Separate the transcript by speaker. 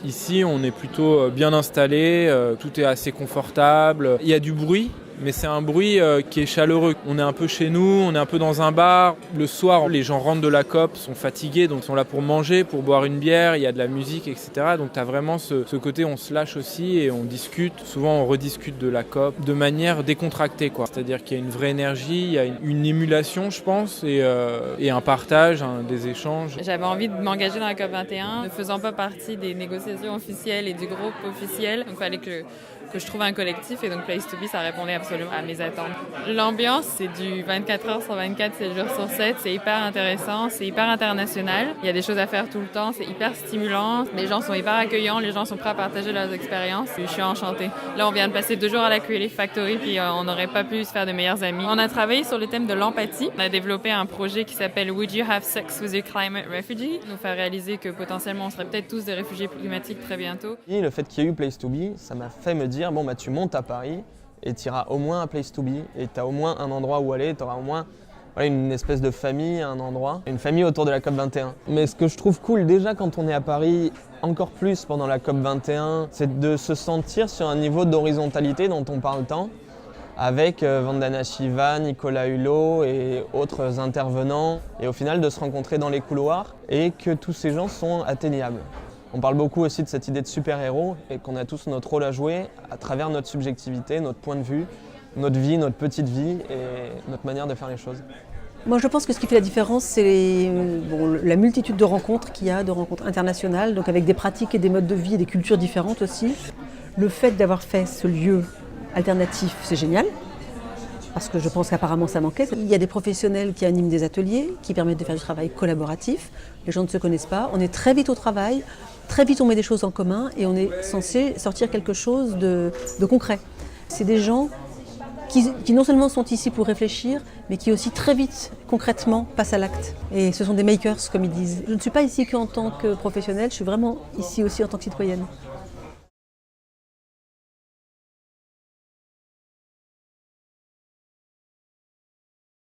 Speaker 1: Ici, on est plutôt bien installé, tout est assez confortable. Il y a du bruit, mais c'est un bruit qui est chaleureux. On est un peu chez nous, on est un peu dans un bar. Le soir, les gens rentrent de la COP, sont fatigués, donc sont là pour manger, pour boire une bière, il y a de la musique, etc. Donc tu as vraiment ce côté, on se lâche aussi et on discute. Souvent, on rediscute de la COP de manière décontractée, quoi. C'est-à-dire qu'il y a une vraie énergie, il y a une émulation, je pense, et un partage, des échanges.
Speaker 2: J'avais envie de m'engager dans la COP 21, ne faisant pas partie des négociations officielles et du groupe officiel. Donc il fallait que je trouve un collectif et donc Place to Be, ça répondait absolument à mes attentes. L'ambiance, c'est du 24 heures sur 24, 7 jours sur 7, c'est hyper intéressant, c'est hyper international. Il y a des choses à faire tout le temps, c'est hyper stimulant, les gens sont hyper accueillants, les gens sont prêts à partager leurs expériences. Je suis enchantée. Là, on vient de passer 2 jours à la Creative Factory puis on n'aurait pas pu se faire de meilleurs amis. On a travaillé sur le thème de l'empathie. On a développé un projet qui s'appelle Would You Have Sex with a Climate Refugee? Nous faire réaliser que potentiellement on serait peut-être tous des réfugiés climatiques très bientôt.
Speaker 3: Et le fait qu'il y ait eu Place to Be, ça m'a fait me dire bon bah tu montes à Paris et tu iras au moins à Place to Be et tu as au moins un endroit où aller, tu auras au moins une espèce de famille, un endroit, une famille autour de la COP 21. Mais ce que je trouve cool déjà quand on est à Paris, encore plus pendant la COP 21, c'est de se sentir sur un niveau d'horizontalité dont on parle tant, avec Vandana Shiva, Nicolas Hulot et autres intervenants, et au final de se rencontrer dans les couloirs et que tous ces gens sont atteignables. On parle beaucoup aussi de cette idée de super-héros et qu'on a tous notre rôle à jouer à travers notre subjectivité, notre point de vue, notre vie, notre petite vie et notre manière de faire les choses.
Speaker 4: Moi, je pense que ce qui fait la différence, c'est la multitude de rencontres qu'il y a, de rencontres internationales, donc avec des pratiques et des modes de vie et des cultures différentes aussi. Le fait d'avoir fait ce lieu alternatif, c'est génial, parce que je pense qu'apparemment ça manquait. Il y a des professionnels qui animent des ateliers, qui permettent de faire du travail collaboratif. Les gens ne se connaissent pas, on est très vite au travail, très vite on met des choses en commun et on est censé sortir quelque chose de concret. C'est des gens qui non seulement sont ici pour réfléchir, mais qui aussi très vite, concrètement, passent à l'acte. Et ce sont des makers, comme ils disent. Je ne suis pas ici qu'en tant que professionnelle, je suis vraiment ici aussi en tant que citoyenne.